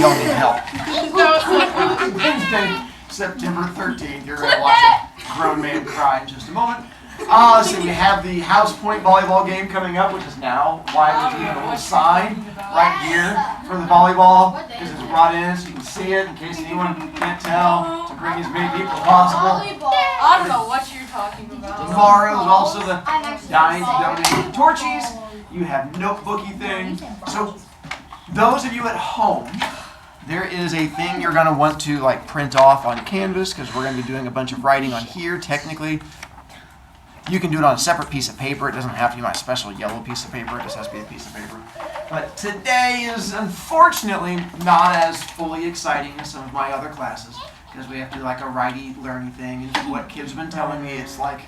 y'all need help. Wednesday, September 13th. You're going to watch a grown man cry in just a moment. So we have the House Point volleyball game coming up, which is now why there's even a little sign right here for the volleyball, because it's brought in so you can see it in case anyone can't tell, to bring as many people as possible. I don't know what you're talking about. Tomorrow is also the Dying to Donate Torchies. You have notebooky things. So those of you at home, there is a thing you're going to want to like print off on Canvas, because we're going to be doing a bunch of writing on here technically. You can do it on a separate piece of paper. It doesn't have to be my special yellow piece of paper. It just has to be a piece of paper. But today is unfortunately not as fully exciting as some of my other classes, because we have to do like a righty learning thing. And what kids have been telling me, it's like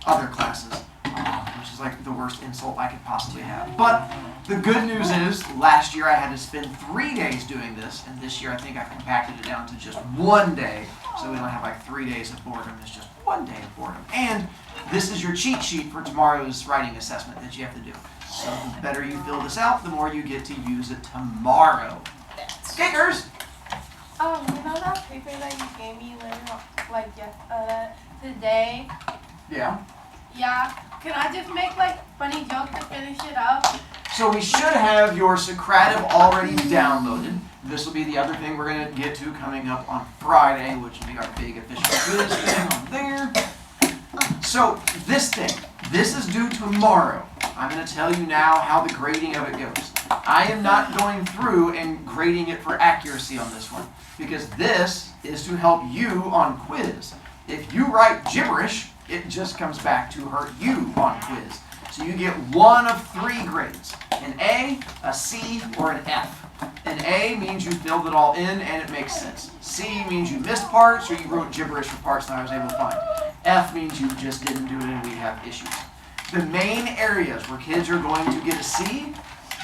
other classes, which is like the worst insult I could possibly have. But the good news is, last year I had to spend 3 days doing this, and this year I think I've compacted it down to just 1 day. So we don't have like 3 days of boredom. It's just 1 day of boredom. And this is your cheat sheet for tomorrow's writing assessment that you have to do. So the better you fill this out, the more you get to use it tomorrow. Kickers! You know that paper that you gave me later, like today? Yeah. Yeah. Can I just make like funny jokes to finish it up? So we should have your Socrative already downloaded. This will be the other thing we're going to get to coming up on Friday, which will be our big official quiz thing on there. So this thing, this is due tomorrow. I'm going to tell you now how the grading of it goes. I am not going through and grading it for accuracy on this one, because this is to help you on quiz. If you write gibberish, it just comes back to hurt you on quiz. So you get one of 3 grades, an A, a C, or an F. An A means you filled it all in and it makes sense. C means you missed parts or you wrote gibberish for parts that I was able to find. F means you just didn't do it and we have issues. The main areas where kids are going to get a C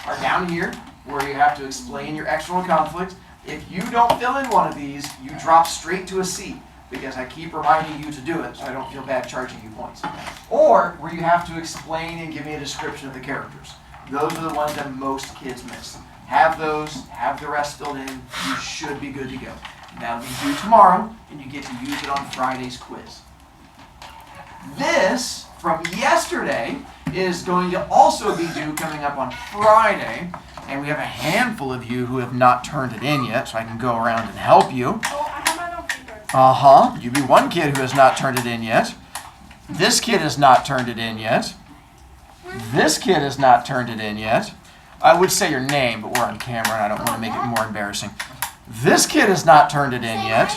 are down here, where you have to explain your external conflict. If you don't fill in one of these, you drop straight to a C, because I keep reminding you to do it so I don't feel bad charging you points. Or where you have to explain and give me a description of the characters. Those are the ones that most kids miss. Have those, have the rest filled in, you should be good to go. That'll be due tomorrow, and you get to use it on Friday's quiz. This, from yesterday, is going to also be due coming up on Friday, and we have a handful of you who have not turned it in yet, so I can go around and help you. Oh, I have my own paper. You be one kid who has not turned it in yet. This kid has not turned it in yet. This kid has not turned it in yet. I would say your name, but we're on camera and I don't want to make it more embarrassing. This kid has not turned it in yet.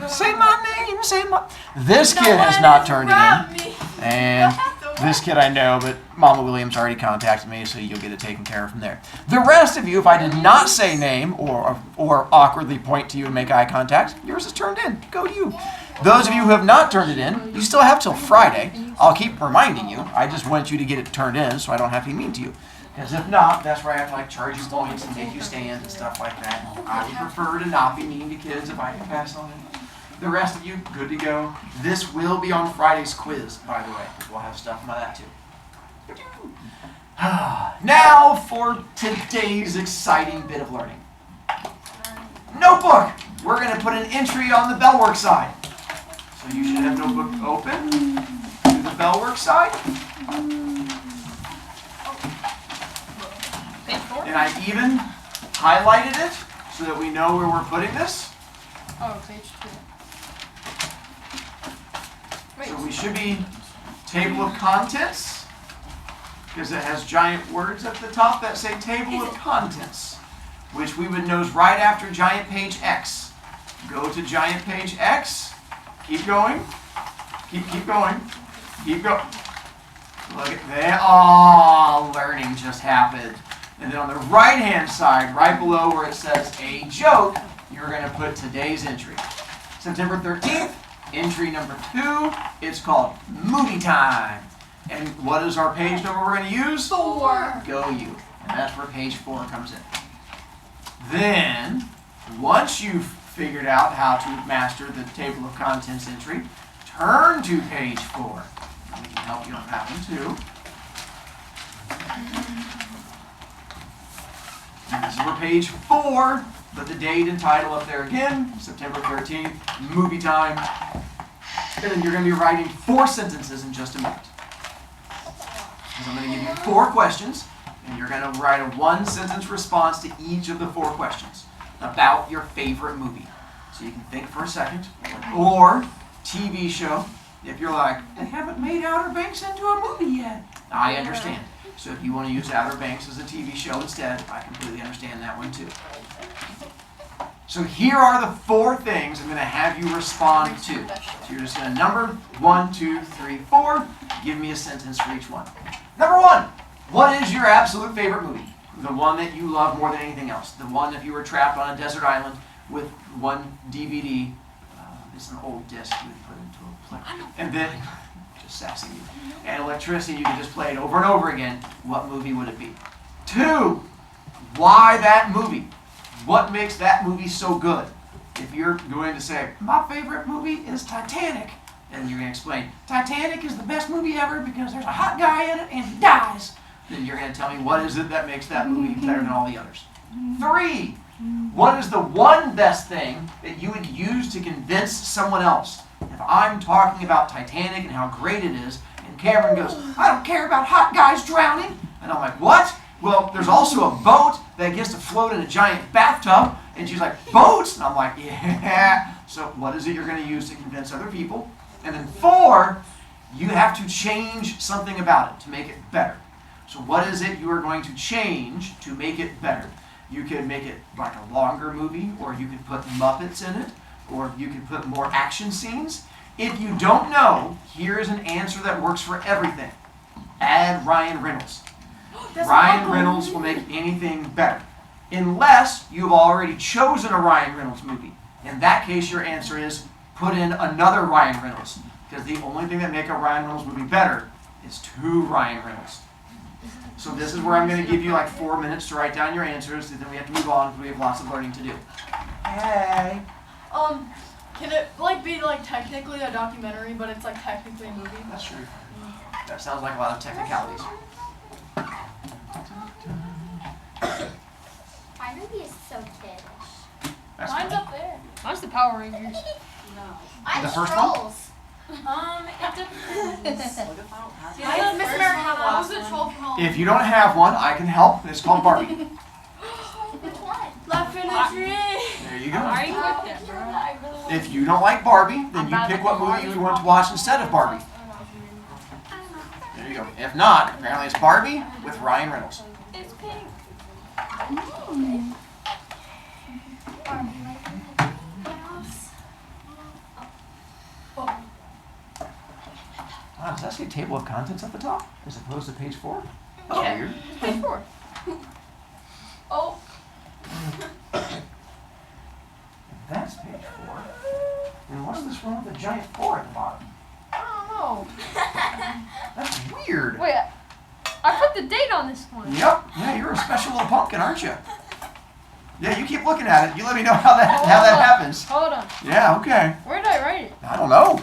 Say my name, say my... This kid has not turned it in. And this kid I know, but Mama Williams already contacted me, so you'll get it taken care of from there. The rest of you, if I did not say name or awkwardly point to you and make eye contact, yours is turned in. Go you. Those of you who have not turned it in, you still have till Friday. I'll keep reminding you. I just want you to get it turned in so I don't have to be mean to you. Because if not, that's where I have to like charge you points and make you stand and stuff like that. I would prefer to not be mean to kids if I can pass on it. The rest of you, good to go. This will be on Friday's quiz, by the way. We'll have stuff about that too. Now for today's exciting bit of learning. Notebook! We're going to put an entry on the Bellwork side. So you should have notebook open to the Bellwork side. And I even highlighted it so that we know where we're putting this. Oh, page 2. So we should be table of contents, because it has giant words at the top that say table of contents, which we would know is right after giant page X. Go to giant page X. Keep going. Keep going. Keep going. Look at that. Oh, learning just happened. And then on the right-hand side, right below where it says a joke, you're going to put today's entry. September 13th, entry number 2. It's called Movie Time. And what is our page number we're going to use? 4. Go you. And that's where page 4 comes in. Then, once you've figured out how to master the table of contents entry, turn to page 4. We can help you on that one too. And this is where page 4 Put the date and title up there again, September 13th, movie time. And then you're going to be writing 4 sentences in just a minute. Because I'm going to give you 4 questions, and you're going to write a 1-sentence response to each of the 4 questions about your favorite movie. So you can think for a second. Or TV show. If you're like, they haven't made Outer Banks into a movie yet. I understand. So if you want to use Outer Banks as a TV show instead, I completely understand that one too. So here are the 4 things I'm going to have you respond to. So you're just going to number 1, 2, 3, 4. Give me a sentence for each one. Number 1, what is your absolute favorite movie? The one that you love more than anything else. The one if you were trapped on a desert island with one DVD. It's an old disc you would put into a player. And then, just sassing you. And electricity, you could just play it over and over again. What movie would it be? 2, why that movie? What makes that movie so good? If you're going to say, my favorite movie is Titanic, and you're going to explain, Titanic is the best movie ever because there's a hot guy in it and he dies. Then you're going to tell me what is it that makes that movie better than all the others. 3, what is the one best thing that you would use to convince someone else? If I'm talking about Titanic and how great it is, and Cameron goes, I don't care about hot guys drowning. And I'm like, what? Well, there's also a boat that gets to float in a giant bathtub. And she's like, boats? And I'm like, yeah. So what is it you're going to use to convince other people? And then 4, you have to change something about it to make it better. So what is it you are going to change to make it better? You could make it like a longer movie, or you could put Muppets in it, or you could put more action scenes. If you don't know, here is an answer that works for everything. Add Ryan Reynolds. Ryan Reynolds will make anything better. Unless you've already chosen a Ryan Reynolds movie. In that case, your answer is put in another Ryan Reynolds. Because the only thing that makes a Ryan Reynolds movie better is 2 Ryan Reynolds. So this is where I'm going to give you like 4 minutes to write down your answers, and then we have to move on because we have lots of learning to do. Hey. Can it like be like technically a documentary, but it's like technically a movie? That's true. That sounds like a lot of technicalities. My movie is so kiddish. That's Mine's fine. up there. Mine's the Power Rangers. Mine's The first one? Trolls. It depends. Mine's Miss America. What was the troll from home? If you don't have one, I can help. It's called Barbie. Which one? Left in the tree. There you I go. already clicked it, bro. If you don't like Barbie, then you pick what movie you would want to watch instead of Barbie. There you go. If not, apparently it's Barbie with Ryan Reynolds. It's pink. Wow, does that say table of contents at the top as opposed to page 4? That's Yeah. weird. Page 4. Oh. That's page 4. And what's this one with the giant 4 at the bottom? I That's weird. don't know. Wait, I put the date on this one. Yep. Yeah, you're a special little pumpkin, aren't you? Yeah, you keep looking at it. You let me know how that happens. Hold on. Yeah, okay. Where did I write it? I don't know.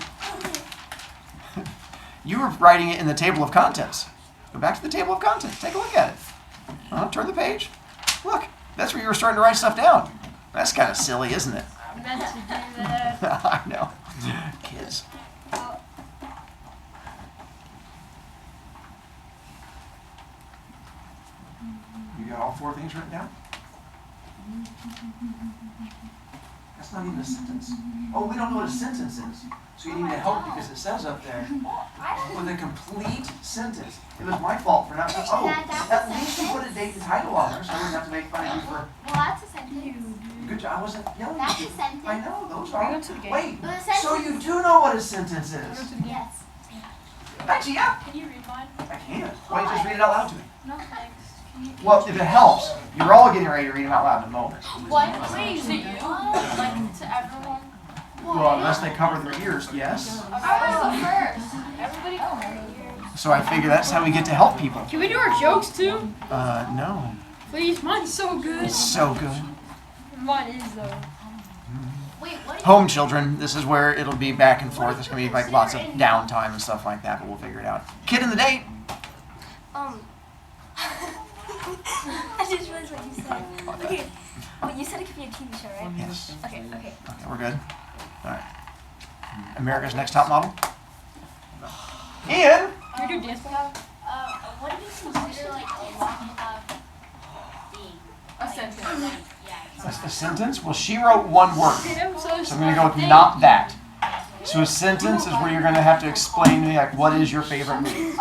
You were writing it in the table of contents. Go back to the table of contents. Take a look at it. Turn the page. Look, that's where you were starting to write stuff down. That's kind of silly, isn't it? I meant to do that. I know. Kids. You got all 4 things written down? That's not even a sentence. Oh, we don't know what a sentence is. So you need to help because it says up there with a complete sentence. It was my fault for not. Oh, at least you put a date and title on there, so I wouldn't have to make fun of you for. Well, that's a sentence. Good job. I wasn't yelling That's at you. a sentence. I know those Go are. to the game. Wait. But a sentence. So you do know what a sentence is? Yes. Actually, yeah. Can you read mine? I can. Why don't you just read it out loud to me? No thanks. Well, if it helps, you're all getting ready to read them out loud in a moment. What? Wait, to you? Like to everyone? Well, unless they cover their ears, yes. I was the first. Everybody knows. So I figure that's how we get to help people. Can we do our jokes too? No. Please, mine's so good. It's so good. Mine is though. Wait, what? Home children, this is where it'll be back and forth. There's going to be like lots of downtime and stuff like that, but we'll figure it out. Kid in the date. I just realized what you said. Okay. Oh, you said it could be a TV show, right? Yes. Okay. Okay, we're good. All right. America's Next Top Model. Ian. You do dance. What do you consider like a long thing? A sentence. Yeah. What's the sentence? Well, she wrote one word. I'm so So I'm going to go with not that. So a sentence is where you're going to have to explain to me, like, what is your favorite movie?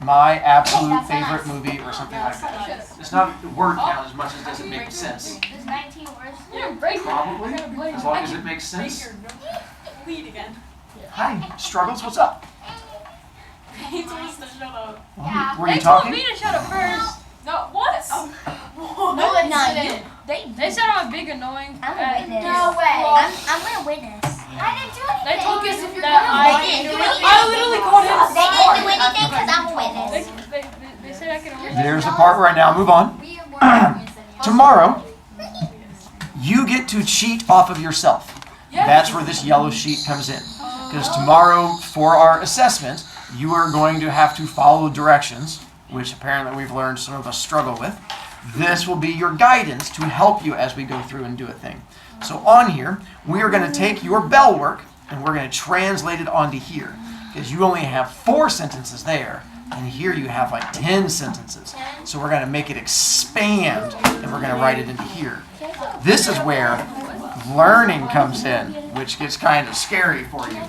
My absolute favorite movie or something like that. It's not the word count as much as does it make sense. There's 19 words. Yeah, break. Probably, as long as it makes sense. Lead again. Hi, Struggles, what's up? He told us to shut up. Yeah. Were They you told talking? me to shut up first. No, what? No, they no, didn't. They said I'm big annoying. I'm a witness. No way. I'm a witness. I didn't do anything. They told me Lucas, if you're that gonna I lie, didn't do I anything. literally called him They didn't do smart. anything because I'm a witness. They said I could always. There's the part where I now move on. We are more serious than you. Tomorrow, you get to cheat off of yourself. That's where this yellow sheet comes in. Because tomorrow, for our assessment, you are going to have to follow directions, which apparently we've learned some of us struggle with. This will be your guidance to help you as we go through and do a thing. So on here, we are going to take your bell work and we're going to translate it onto here. Because you only have 4 sentences there, and here you have like 10 sentences. So we're going to make it expand and we're going to write it into here. This is where learning comes in, which gets kind of scary for you.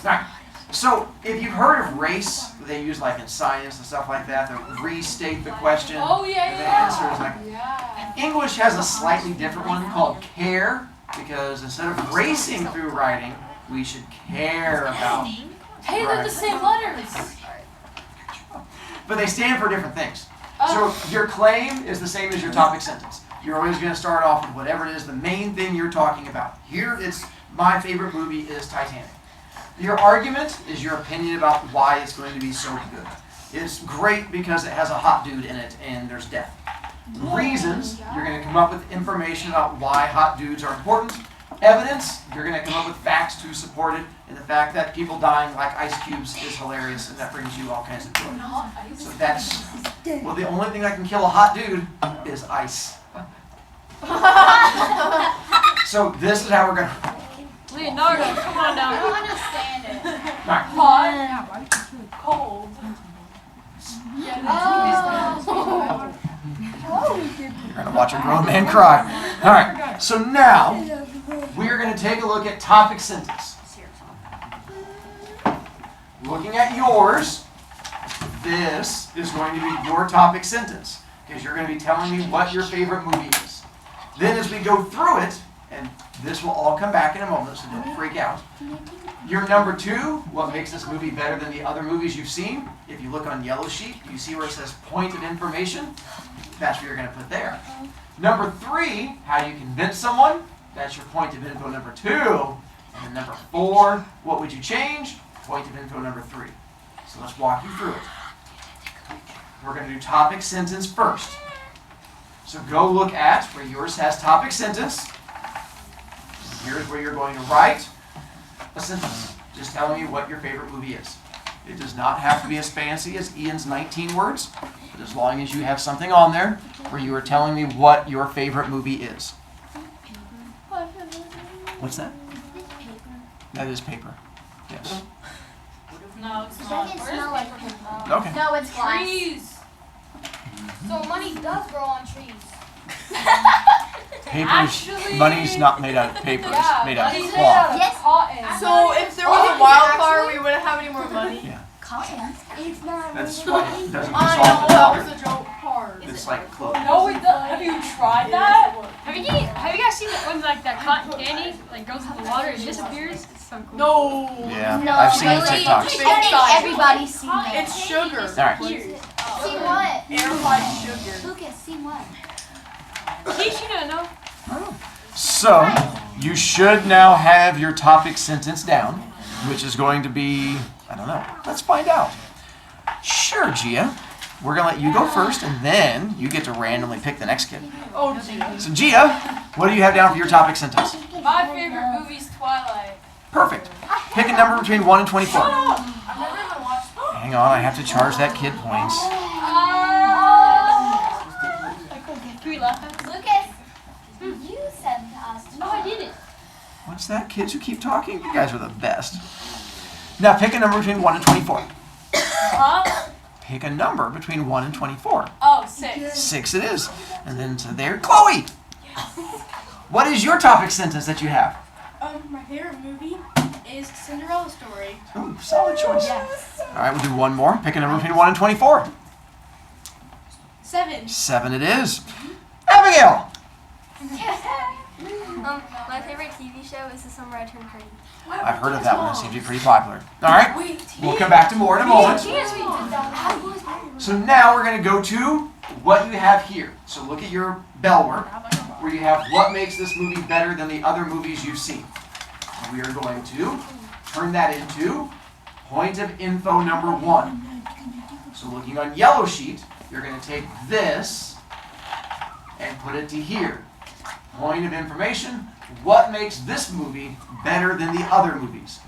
Alright, so if you've heard of race, they use like in science and stuff like that, they'll restate the question. Oh, yeah, and the yeah. answer is like, Yeah. English has a slightly different one called care, because instead of racing through writing, we should care about. Hey, they're the same letters. But they stand for different things. So your claim is the same as your topic sentence. You're always going to start off with whatever it is, the main thing you're talking about. Here, it's my favorite movie is Titanic. Your argument is your opinion about why it's going to be so good. It's great because it has a hot dude in it and there's death. Reasons, you're going to come up with information about why hot dudes are important. Evidence, you're going to come up with facts to support it. And the fact that people dying like ice cubes is hilarious and that brings you all kinds of joy. So that's, well, the only thing that can kill a hot dude is ice. So this is how we're going to... Leonardo, come on I now. don't understand it. Hot, cold. You're going to watch a grown man cry. All right, so now we're going to take a look at topic sentence. Looking at yours, this is going to be your topic sentence because you're going to be telling me what your favorite movie is. Then as we go through it, and this will all come back in a moment, so don't freak out. Your number 2, what makes this movie better than the other movies you've seen? If you look on yellow sheet, you see where it says point of information. That's what you're going to put there. Number 3, how do you convince someone? That's your point of info number 2. And then number 4, what would you change? Point of info number 3. So let's walk you through it. We're going to do topic sentence first. So go look at where yours has topic sentence. Here's where you're going to write a sentence. Just telling me what your favorite movie is. It does not have to be as fancy as Ian's 19 words, but as long as you have something on there where you are telling me what your favorite movie is. What's that? That is paper. Yes. No, it's It not. doesn't Where's smell like paper? paper. Okay. No, it's glass. Trees. So money does grow on trees. Money's not made out of paper. Yeah, It's made out of money's cloth. made out Yes. of cotton. So if there was a wildfire, we wouldn't have any more money. Yeah. Cotton. It's not. That's why it doesn't I dissolve know, in that was water. a joke part. It's like clothes. No, have you tried that? Have you guys seen it when like that cotton candy like goes in the water and disappears? It's so cool. No. Yeah, No, I've seen the really? TikToks. I think everybody's seen that. It's sugar. Alright. See what? Air-fried sugar. Lucas, see what? Teach you to know. So, you should now have your topic sentence down, which is going to be, I don't know, let's find out. Sure, Gia. We're going to let you go first, and then you get to randomly pick the next kid. Oh, gee. So, Gia, what do you have down for your topic sentence? My favorite movie's Twilight. Perfect. Pick a number between 1 and 24. I've never even watched it. Hang on, I have to charge that kid points. Can we laugh at it? Lucas, You said to us. No, I didn't. What's that, kids who keep talking? You guys are the best. Now pick a number between 1 and 24. Huh? Pick a number between 1 and 24. Oh, 6. 6 it is. And then so there, Chloe. What is your topic sentence that you have? My favorite movie is Cinderella Story. Ooh, solid choice. All right, we'll do one more. Pick a number between 1 and 24. 7. 7 it is. Abigail. My favorite TV show is The Summer I Turned Pretty. I've heard of that one. It seems to be pretty popular. All right, we'll come back to more in a moment. So now we're going to go to what you have here. So look at your bell work, where you have what makes this movie better than the other movies you've seen. We are going to turn that into point of info number 1. So looking on yellow sheet, you're going to take this and put it to here. Point of information, what makes this movie better than the other movies?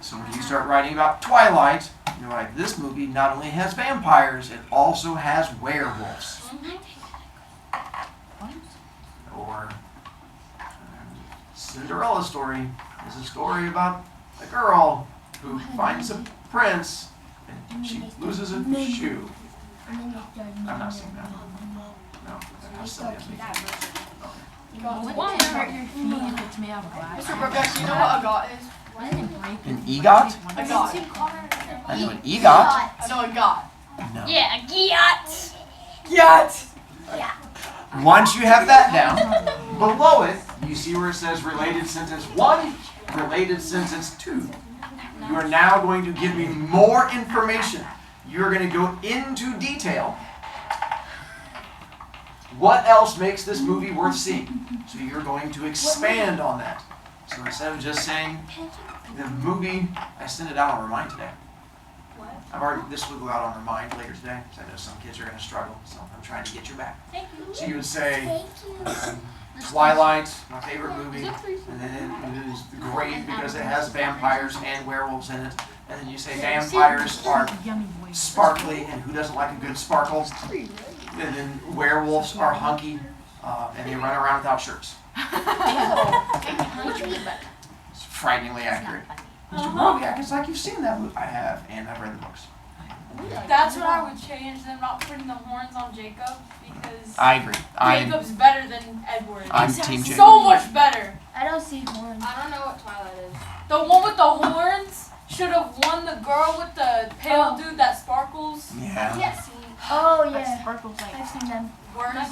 So when you start writing about Twilight, you're like, this movie not only has vampires, it also has werewolves. Or Cinderella Story is a story about a girl who finds a prince and she loses a shoe. I'm not seeing that. No, that's silly of me. Mr. Brovicast, you know what a got is? An EGOT? A got. I know an EGOT. I know a got. No. Yeah, a giat. Yacht! Once you have that down, below it, you see where it says related sentence 1, related sentence 2. You are now going to give me more information. You're going to go into detail. What else makes this movie worth seeing? So you're going to expand on that. So instead of just saying the movie, I sent it out on Remind today. This will go out on Remind later today, because I know some kids are going to struggle, so I'm trying to get your back. So you would say, Twilight, my favorite movie, and then it is great because it has vampires and werewolves in it. And then you say vampires are sparkly, and who doesn't like a good sparkle? And then werewolves are hunky, and they run around without shirts. It's frighteningly accurate. Mr. Brovicast, it's like you've seen that movie. I have, and I've read the books. That's what I would change, them not putting the horns on Jacob, because I agree. Jacob's better than Edward. I'm Team Jacob. So much better. I don't see horns. I don't know what Twilight is. The one with the horns should have won the girl with the pale dude that sparkles. Yeah. Yes. Oh yeah. Sparkles I've seen them. Worst.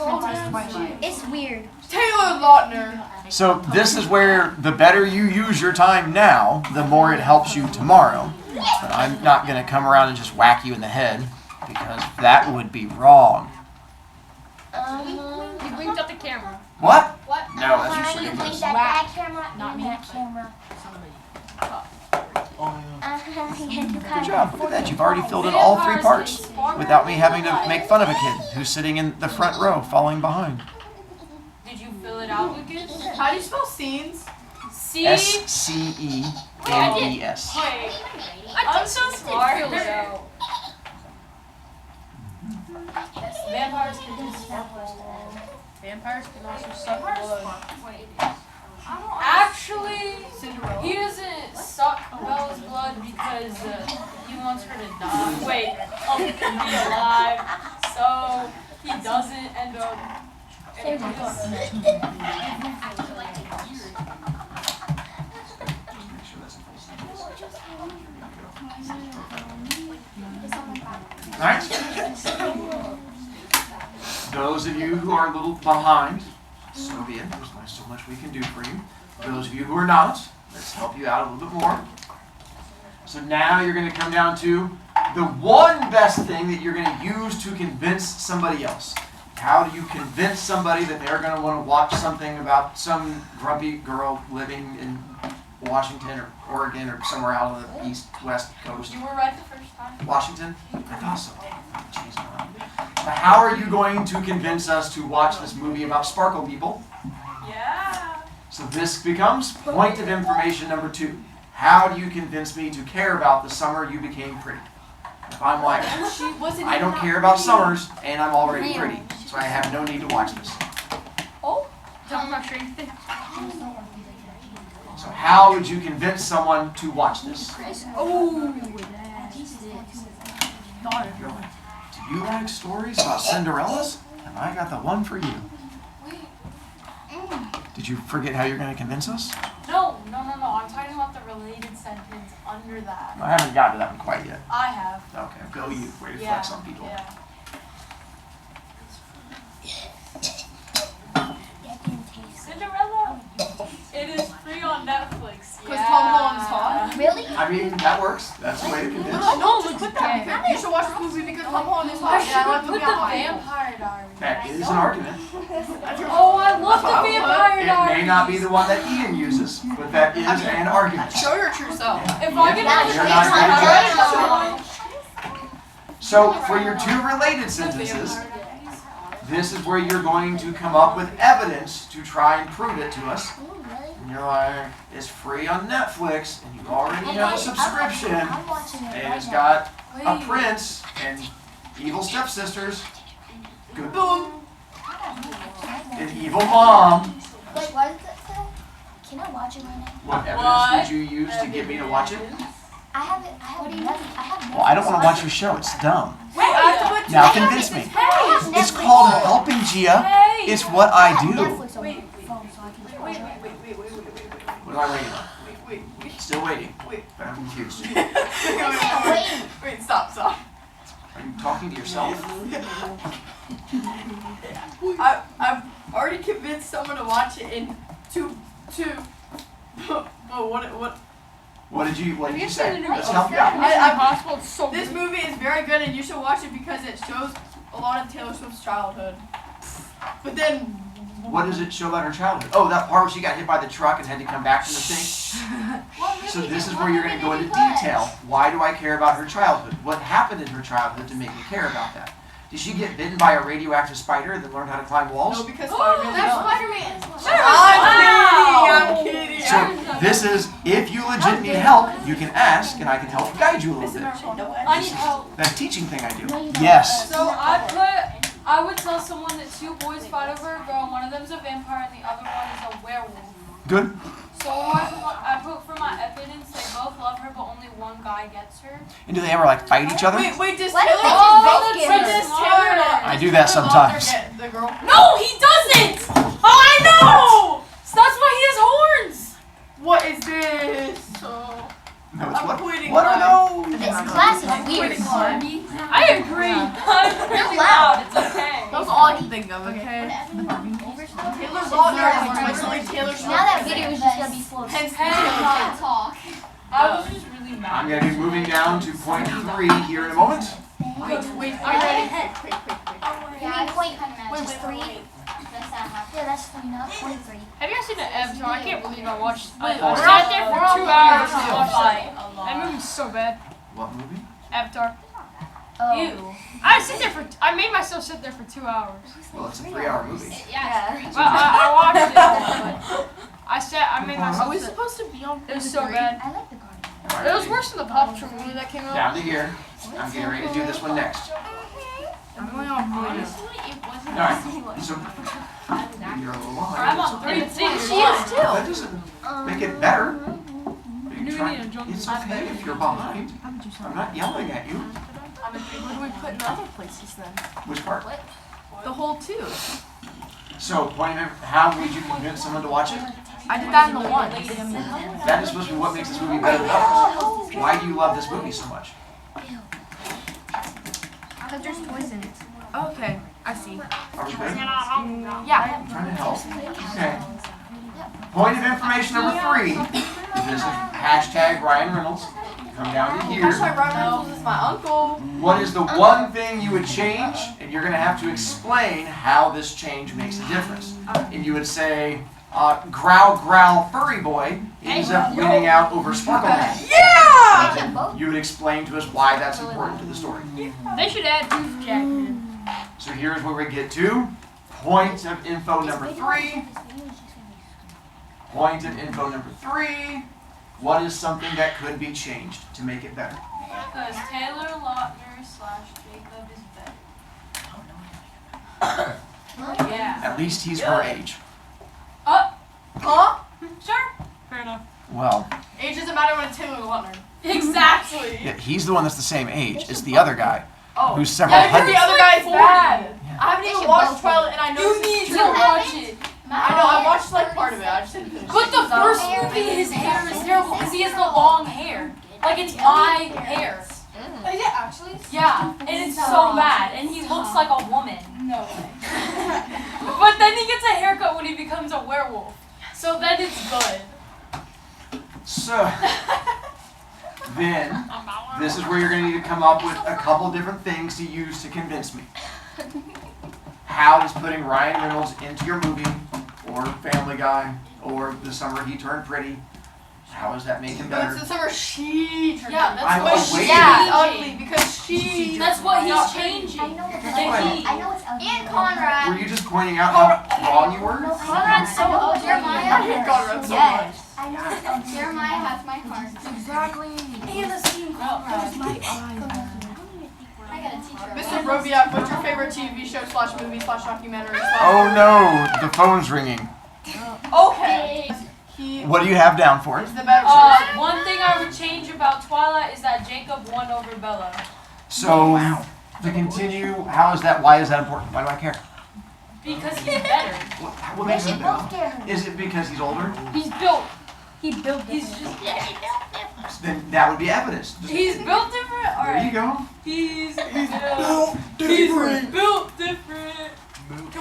It's weird. Taylor Lautner! So this is where the better you use your time now, the more it helps you tomorrow. But I'm not going to come around and just whack you in the head, because that would be wrong. You blinked at the camera. What? What? No, that's just You ridiculous. blink that camera. Not me. That camera. Good job. Look at that. You've already filled in all 3 parts without me having to make fun of a kid who's sitting in the front row falling behind. Did you fill it out, Lucas? How do you spell scenes? C. SCENES. Wait. I'm so smart. Vampires can do sparkle. Vampires can also suck blood. Actually, Cinderella. he doesn't suck Bella's blood because he wants her to die. Wait, be alive. So he doesn't end up. Alright? Those of you who are a little behind, so be it. There's only so much we can do for you. Those of you who are not, let's help you out a little bit more. So now you're going to come down to the one best thing that you're going to use to convince somebody else. How do you convince somebody that they're going to want to watch something about some grumpy girl living in Washington or Oregon or somewhere out on the east, west coast? You were right the first time. Washington? I thought so. Jeez, no. But how are you going to convince us to watch this movie about sparkle people? Yeah. So this becomes point of information number 2. How do you convince me to care about the summer you became pretty? If I'm like, I don't care about summers and I'm already pretty, so I have no need to watch this. Oh. talking about Stranger Things? So how would you convince someone to watch this? Oh, You're like, do you like stories about Cinderellas? And I got the one for you. Did you forget how you're going to convince us? No. I'm talking about the related sentence under that. I haven't gotten to that one quite yet. I have. Okay, go you. Way to Yeah. flex on people. Yeah. Cinderella. It is free on Netflix. Because Tom Holland's hot? Really? I mean, that works. That's the way to convince. No, let's put that because you should watch this movie because Tom Holland is hot. Yeah, I like the Put the vampire. Vampire Diaries. That is an argument. Oh, I love the Vampire It Diaries. may not be the one that Ian uses, but that is an argument. Show your true self. If I Yeah, can you're not good at So for your two related sentences, this is where you're going to come up with evidence to try and prove it to us. And you're like, it's free on Netflix, and you already have a subscription, I'm watching it and right it's now. got a prince and evil stepsisters, good Boom. an evil mom. Wait, what is it say? Can I watch it right now? What evidence would you use to get me to watch it? I have nothing. I have Well, I don't want to watch your show. It's dumb. Wait, I have to put Now convince me. It's called helping Gia. It's what I do. Netflix on my phone, so I can watch it. What am I waiting on? Still waiting, but I'm confused. Wait, stop. Are you talking to yourself? I've already convinced someone to watch it in two. But What did you say? Mission Let's help you out. Impossible. It's so this good. movie is very good and you should watch it because it shows a lot of Taylor Swift's childhood. But then What does it show about her childhood? Oh, that part where she got hit by the truck and had to come back from the thing. So this is where you're going to go into detail. Why do I care about her childhood? What happened in her childhood to make me care about that? Did she get bitten by a radioactive spider and then learn how to climb walls? no, because Spider-Man. Spider-Man. I'm kidding. So this is, if you legit need help, you can ask and I can help guide you a little bit. I need help. That teaching thing I do. Yes. So I would tell someone that two boys fight over a girl, and one of them's a vampire and the other one is a werewolf. Good. So I put for my evidence, they both love her, but only one guy gets her. And do they ever like fight each other? Wait, does Why don't Taylor? they just both Wait, get does her? Taylor not? I do that sometimes. Get the girl. No, he doesn't! Oh, I know! So that's why he has horns! What is this? No, it's I'm what? quitting What are life. those? This class is I'm weird. quitting life. I agree. I'm really loud, it's okay. That's all I can think of. Okay. Taylor Lautner is literally Taylor Swift. Now that video is just gonna be full of Hence Hey, Taylor. Talk. I was just really mad. I'm going to be moving down to point 3 here in a moment. Wait. I'm ready. Quick. Yeah, I point. Wait, Just three. That's not happening. Yeah, that's 3, not 23. Have you guys seen the Avatar? I can't believe I watched. I we're sat there for 2 hours to watch Fight that. a lot. That movie's so bad. What movie? Avatar. Oh. Ew. I made myself sit there for 2 hours. Well, it's a 3-hour movie. Yeah. Well, I watched it, but I made Are myself we sit. supposed to be on? It was so bad. I like the garden. It was worse than the Paw Patrol movie that came out. Down to here. I'm getting ready to do this one next. I'm going on blue. Alright, so you're a little behind. I'm on It's 3 okay. and She is too. That doesn't make it better. It's my okay if you're behind. I'm not yelling at you. What do we put in other places then? Which part? The whole 2. So, how would you convince someone to watch it? I did that in the 1. That is supposed to be what makes this movie better than others. Why do you love this movie so much? Because there's toys in it. Okay, I see. Are we good? Yeah. I'm trying to help. Okay. Point of information number 3. This is hashtag Ryan Reynolds. Come down to here. Hashtag Ryan Reynolds is my uncle. What is the one thing you would change? And you're going to have to explain how this change makes a difference. And you would say, Growl Growl Furry Boy ends up winning out over Sparkle Man. Yeah! You would explain to us why that's important to the story. They should add Tooth Jack. So here's where we get to point of info number 3. Point of info number 3. What is something that could be changed to make it better? Because Taylor Lautner / Jacob is better. Yeah. At least he's her age. Huh? Sure. Fair enough. Well, Age doesn't matter when it's Taylor Lautner. Exactly. yeah, he's the one that's the same age. It's the other guy Oh. who's several Yeah, because hundred. the other guy's 40. bad. Yeah. I haven't They even should watched both Twilight, and I know You this need is to true. watch it. I know, I watched like part of it. I just didn't finish But it. the first movie, his hair is terrible because he has the long hair. Like it's my hair. Is it actually? Yeah, and it's so bad, and he looks like a woman. No way. But then he gets a haircut when he becomes a werewolf. So then it's good. So, then, this is where you're going to need to come up with a couple different things to use to convince me. How does putting Ryan Reynolds into your movie, or Family Guy, or The Summer He Turned Pretty, how does that make him No, it's better? the summer she turned Yeah, out. that's I'm what aware. he's Yeah, it's changing. ugly because she. That's what not he's changing. I know it's Then ugly. he- I know it's ugly. And Conrad. Were you just pointing out how wrong you were? No, Conrad's so I know ugly. it's I hate ugly. Conrad so Yes. I know it's ugly. Jeremiah has my heart. Exactly. He has the same color. I got a teacher. much. Mr. Brovicast, what's your favorite TV show / movie / documentary? Oh no, the phone's ringing. Okay. He What do you have down for it? is the better. One thing I would change about Twilight is that Jacob won over Bella. So, to continue, how is that, why is that important? Why do I care? Because he's better. What They makes should him both better? get her. Is it because he's older? He's built. He built. He's just. Then that would be evidence. He's built different. All There you right. go. He's built different. Built different.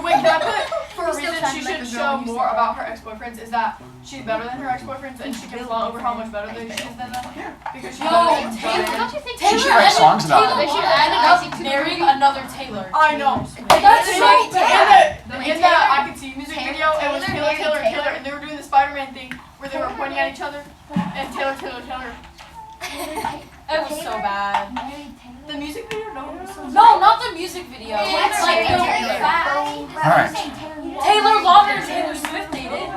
Wait, can I put for a He's still reason trying she to make should a show girl use more it. about her ex-boyfriends is that she's better than her ex-boyfriends and she can flaunt over how much better she is than them? Because she's No, better than Taylor, Brian. don't you think She Taylor should write ended- songs about Taylor it. They should ended add up it to the marrying movie. another Taylor. I know. That's so bad. In the I Could See music Taylor- video, it was Taylor Taylor, married Taylor, Taylor. and they were doing the Spider-Man thing where they were pointing at each other and Taylor. It was so bad. Married Taylor. The music video, no. No, not the music video. Taylor It's like married the Taylor. fact. Alright. Taylor Lautner and Taylor Swift dated.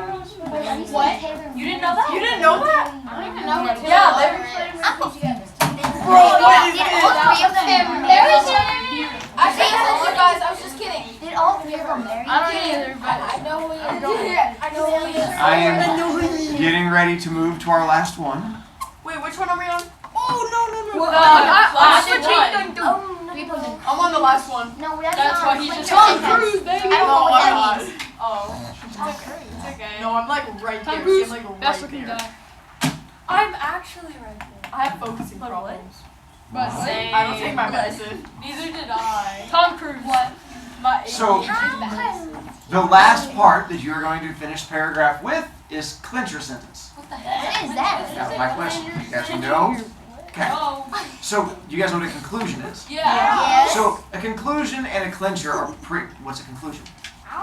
What? You didn't know that? You didn't know that? I don't even know what Taylor Yeah, Lautner they is. Bro, what is Did this? all three of them marry each other? I think you guys. I was just kidding. Did all three of them marry each I other? don't either, but I know who he is. I know who he is. I am getting ready to move to our last one. Wait, which one are we on? last one. Oh, no. Three of them. I'm on the last one. No, that's That's not. why he Like, just Tom Tom Cruise, baby. I don't know what that means. Oh. It's okay. No, I'm like right Tom there. Cruise, See, I'm like best right looking there. guy. I'm actually right there. I have focusing But what? problems. But Same. I don't take my medicine. Neither did I. Tom Cruise. What? My So- The last part that you're going to finish paragraph with is clincher sentence. What is that? That was my question. You guys know? Okay. Oh. So, you guys know what a conclusion is? Yeah. Yes. So, a conclusion and a clincher are what's a conclusion?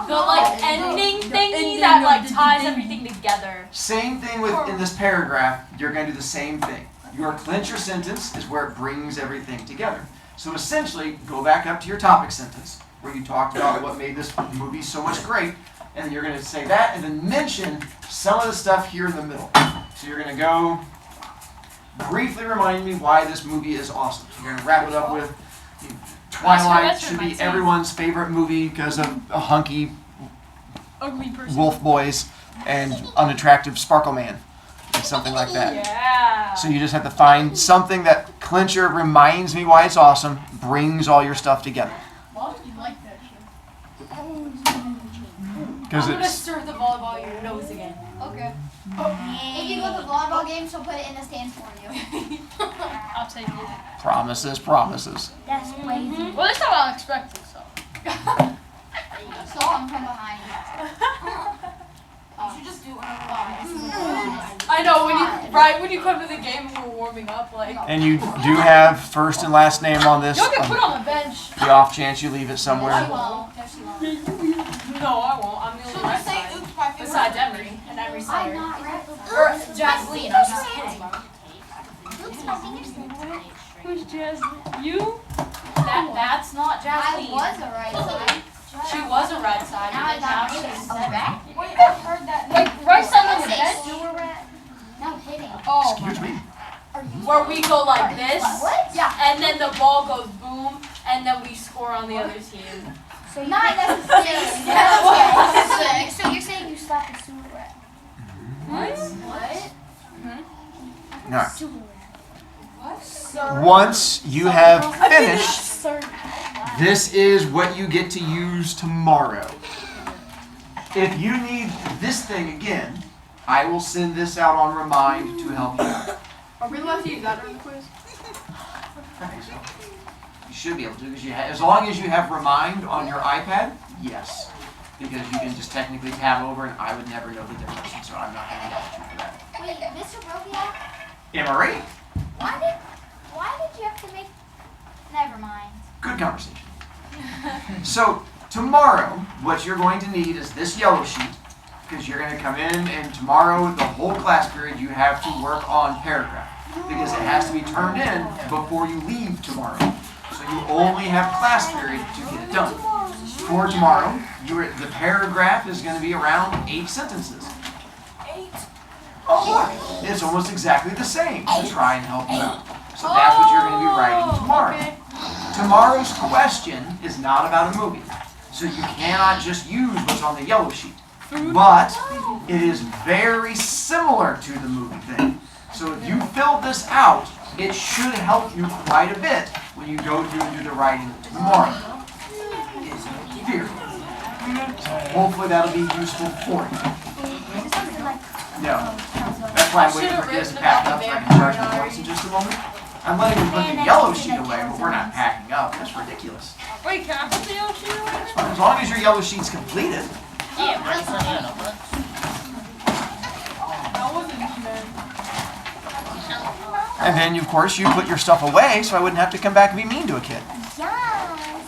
The like ending thingy that like ties everything together. Same thing with in this paragraph, you're going to do the same thing. Your clincher sentence is where it brings everything together. So essentially, go back up to your topic sentence, where you talked about what made this movie so much great, and you're going to say that, and then mention some of the stuff here in the middle. So you're going to go, briefly remind me why this movie is awesome. So you're going to wrap it up with, Twilight That's should be romantic. everyone's favorite movie because of a hunky Ugly person. wolf boys and unattractive sparkle man, and something like that. Yeah. So you just have to find something that clincher reminds me why it's awesome, brings all your stuff together. Why do you like that shit? Because I'm gonna it's stir the volleyball in your nose again. Okay. If you go to the volleyball game, she'll put it in the stands for you. I'll take it. promises, promises. That's crazy. Well, that's not what I expected, so. So I'm from behind. You should just do it. I know when you come to the game and we're warming up, like. And you do have first and last name on this. You'll get put on the bench. The off chance you leave it somewhere. Well, no, she won't. No, I won't. I'm the only right side. Besides Emery and Emery's I'm side. not right. Or Jacqueline. I'm just kidding. Oops, my finger's slippery. Who's Jasmine? You? That's not I Jacqueline. was a right side. She was a right side, Now I but got now rid she's. of that. Wait, I've heard that. Like, right side on the Say bench? sewer rat. No hitting. Oh. Excuse me. Where we go like this, What? Yeah. and then the ball goes boom, and then we score on the other team. So you Not necessarily. So you're saying you slapped a sewer rat? once you have finished, this is what you get to use tomorrow. If you need this thing again, I will send this out on remind to help you out. Are we allowed to use that during the quiz? I think so. You should be able to, because as long as you have remind on your iPad, yes. Because you can just technically tab over, and I would never know the difference, and so I'm not going to yell at you for that. Wait, Mr. Brovia, Emery, why did you have to make? Never mind. good conversation. So tomorrow, what you're going to need is this yellow sheet, because you're going to come in, and tomorrow, the whole class period, you have to work on paragraph, because it has to be turned in before you leave tomorrow. So you only have class period to get it done. For tomorrow, the paragraph is going to be around 8 sentences. 8? Oh, look, it's almost exactly the same to try and help you out. So that's what you're going to be writing tomorrow. Okay. Tomorrow's question is not about a movie, so you cannot just use what's on the yellow sheet. But it is very similar to the movie thing. So if you fill this out, it should help you quite a bit when you go through and do the writing tomorrow. Here. Hopefully that'll be useful for you. No. That's why I'm waiting for this to pack up so I can charge my voice in just a moment. I'm letting you put the yellow sheet away, but we're not packing up. That's ridiculous. Wait, can I put the yellow sheet away? As long as your yellow sheet's completed. Yeah. That wasn't me, man. And then, of course, you put your stuff away so I wouldn't have to come back and be mean to a kid. Yes.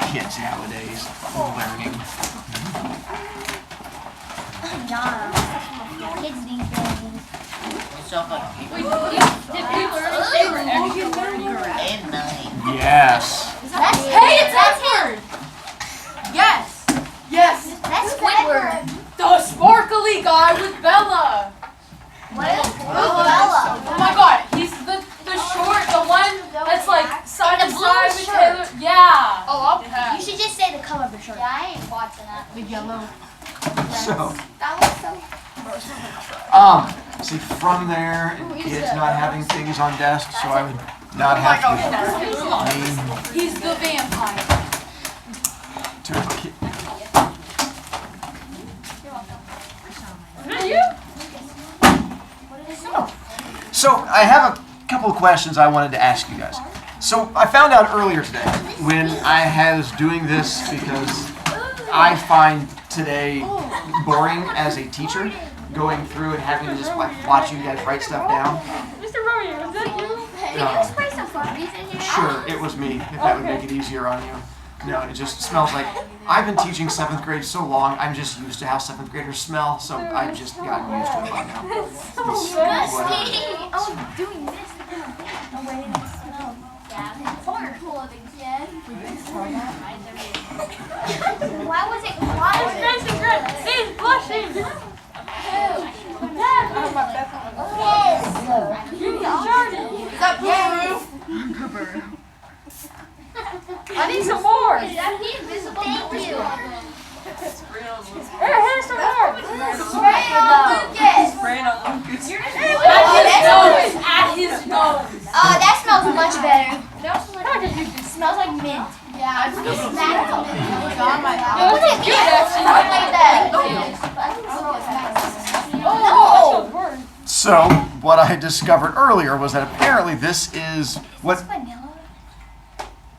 Kids nowadays, learning. Yeah. Kids these days. Wait, did we learn if they were extra? Yes. Hey, it's Edward! Yes! Yes! That's Squidward. The sparkly guy with Bella! What is Bella? Oh my god, he's the short, the one that's like side to the blue side with shirt. Taylor. Yeah! Oh, You should just say the color of the shirt. Yeah, I ain't watching that. The yellow. So, That was so. see, from there, and kids not having things on desk, so I would not Oh my have god, to name he's the vampire. to a kid. Is that you? So, I have a couple of questions I wanted to ask you guys. So, I found out earlier today when I was doing this because I find today boring as a teacher, going through and having to just like watch you guys write stuff down. Mr. Romeo, is that you? Can you spray some Furbies in here? Sure, it was me, if that would make it easier on you. No, it just smells like, I've been teaching 7th grade so long, I'm just used to how 7th graders smell, so I've just gotten used to it by now. It's whatever. Oh, doing this. Oh, wait, it smells. Yeah, corn clothing, yeah. Why was it It's quiet? nice and good. He's blushing. Yes. You're charging. Is that blue? I need some more. Is that the invisible? Thank you. Here, here's some more. Spray on Lucas. At his nose. That smells much better. How did you do It smells like mint. Yeah, it's Smells good. like mint. It was good, actually. Like that. Oh, word. So, what I discovered earlier was that apparently this is what Vanilla.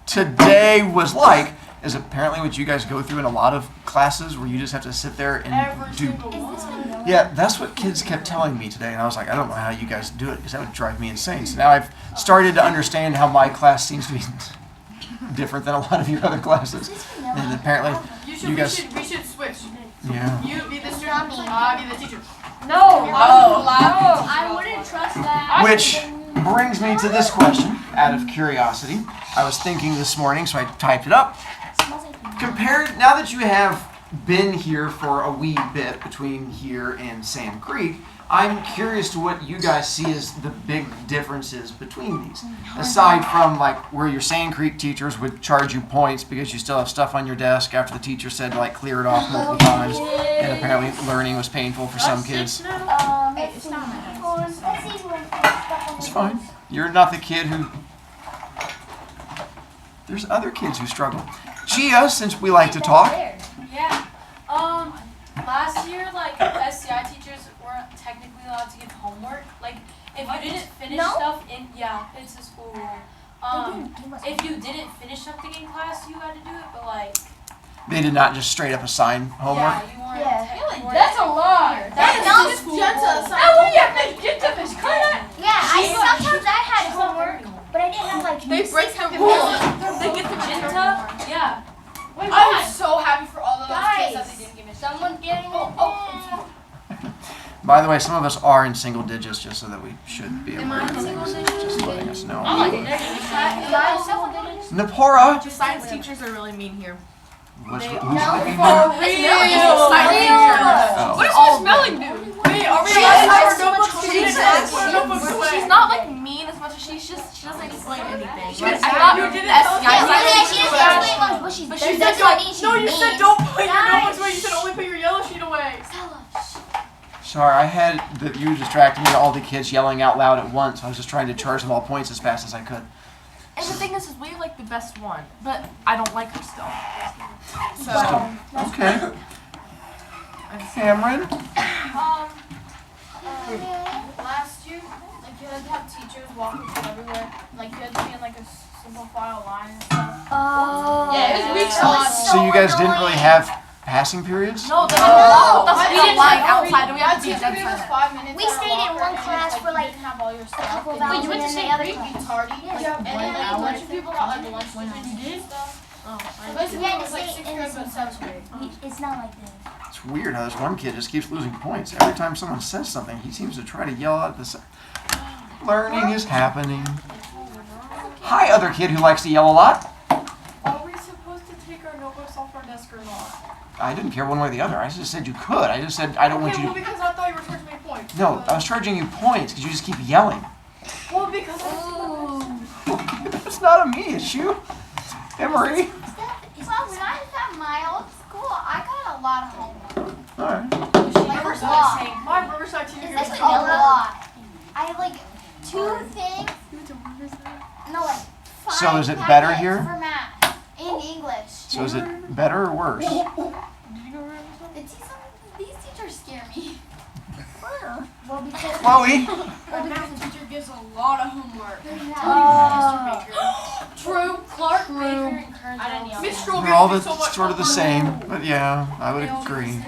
today was like, is apparently what you guys go through in a lot of classes where you just have to sit there and Every do. single one. Yeah, that's what kids kept telling me today, and I was like, I don't know how you guys do it, because that would drive me insane. So now I've started to understand how my class seems to be different than a lot of your other classes. And apparently, you guys, We should switch. yeah. You be the student, I be the teacher. No. I wouldn't trust that. Which brings me to this question, out of curiosity. I was thinking this morning, so I typed it up. Compared, now that you have been here for a wee bit between here and Sand Creek, I'm curious to what you guys see as the big differences between these. Aside from like where your Sand Creek teachers would charge you points because you still have stuff on your desk after the teacher said to like clear it off multiple times, and apparently learning was painful for some kids. It's not. It's fine. You're not the kid who There's other kids who struggle. Gia, since we like to talk, Yeah. Last year, like, SCI teachers weren't technically allowed to give homework. Like, if you didn't finish stuff in, it's a school rule. If you didn't finish something in class, you had to do it, but like, they did not just straight up assign homework. yeah, you weren't. Yeah. you weren't That's a lie. That No, is it's the Jenta. Yeah, sometimes I had homework, but I didn't have like. They break the rules. They get the Jenta. Yeah. Wait, I'm so happy for all of those kids that Guys. they didn't give me. Someone's getting By the way, some of us are in single digits, just so that we should be aware of things. Just letting us know. Napora. Science teachers are really mean here. Who's For looking? Science teachers. Oh. What does smelling do? Wait, are we She allowed has to notebooks? She's not like mean as much as she doesn't explain anything. She Like, doesn't- I thought you didn't SCI tell me. science She teachers doesn't were- explain much, but she's But she that's said what I mean, she's no, you mean. said don't put your Guys. notebooks away. You said only put your yellow sheet away. Sorry, I had you distracted me to all the kids yelling out loud at once. I was just trying to charge them all points as fast as I could. And the thing is we have like the best one, but I don't like her still. So Okay. Cameron. Last year, like you had to have teachers walking through everywhere. Like you had to be in like a single file line and stuff. Oh. Yeah, it was week that was long. So you guys didn't annoying. really have passing periods? no, they don't us We in a didn't line have outside and we have to be teacher dead gave us silent. 5 minutes. We on a stayed in locker, one and class like, for, like, you didn't have all your stuff. couple and of then hours, you and went to then say the other break, class. be tardy. Yeah. And then like a bunch of people got like lunch and stuff. So basically Yeah, it was like to 6th stay in grade the but same 7th grade. It's not like this. It's weird how this one kid just keeps losing points. Every time someone says something, he seems to try to yell out the same. Learning is happening. Hi, other kid who likes to yell a lot. Are we supposed to take our notebooks off our desk or not? I didn't care one way or the other. I just said you could. I just said I don't want Okay, you well to. because I thought you were charging me points. No, I was charging you points because you just keep yelling. Well, because It's not a me issue. Emery. Well, when I was at my old school, I got a lot of homework. All right. Like a lot. my Riverside teacher That's gives a lot. I have like 2 things. No, like 5 So is it better packets here? for math and English. So is it better or worse? These teachers scare me. Well, because Chloe. Our math teacher gives a lot of homework. True. Clark, Baker, and Kern. I didn't yell. Miss Miss Stroll They're all gives me so much sort of the homework. same, but yeah, I would agree.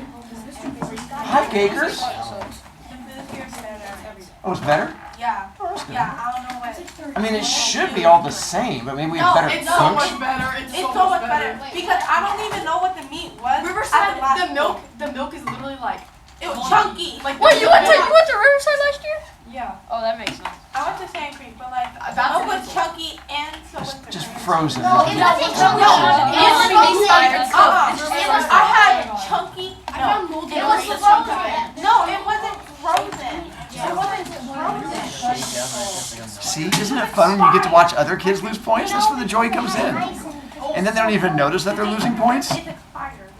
Hi, Cakers. Oh, it's better? Yeah. Oh, that's good. Yeah, I don't know what. I mean, it should be all the same, but maybe we have No, better it's so punch. much better. It's It's so much better because I don't even know what the meat was. Riverside, at the last the milk is literally like It was chunky. like Wait, you went to Riverside last year? yeah. Oh, that makes sense. I went to Sand Creek, but like the That's milk a was good chunky and so was the Just cream. frozen. No, it wasn't chunky. No, It was Uh-uh. I had chunky. I No, found mold it was grapes. frozen. No, it wasn't frozen. It wasn't frozen. See, isn't it fun when you get to watch other kids lose points? That's where the joy comes in. And then they don't even notice that they're losing points. It's expired.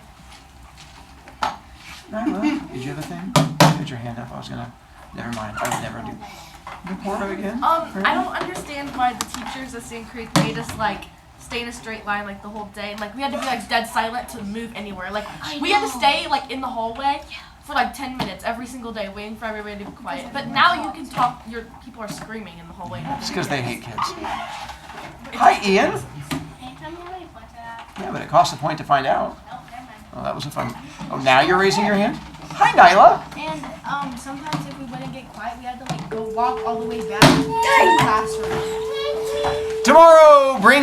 Nyla, did you have a thing? Put your hand up. I was gonna. Never mind. I would never do. Napora again? I don't understand why the teachers at Sand Creek made us like stay in a straight line like the whole day. Like we had to be like dead silent to move anywhere. Like we had to stay like in the hallway for like 10 minutes every single day, waiting for everybody to be quiet. But now you can talk. Your people are screaming in the hallway. It's because they hate kids. Hi, Ian. Hey, tell me how many points I have. Yeah, but it costs a point to find out. No, never mind. Oh, that was a fun. Oh, now you're raising your hand? Hi, Nyla. And sometimes if we wouldn't get quiet, we had to like go walk all the way back to the classroom. Tomorrow, bring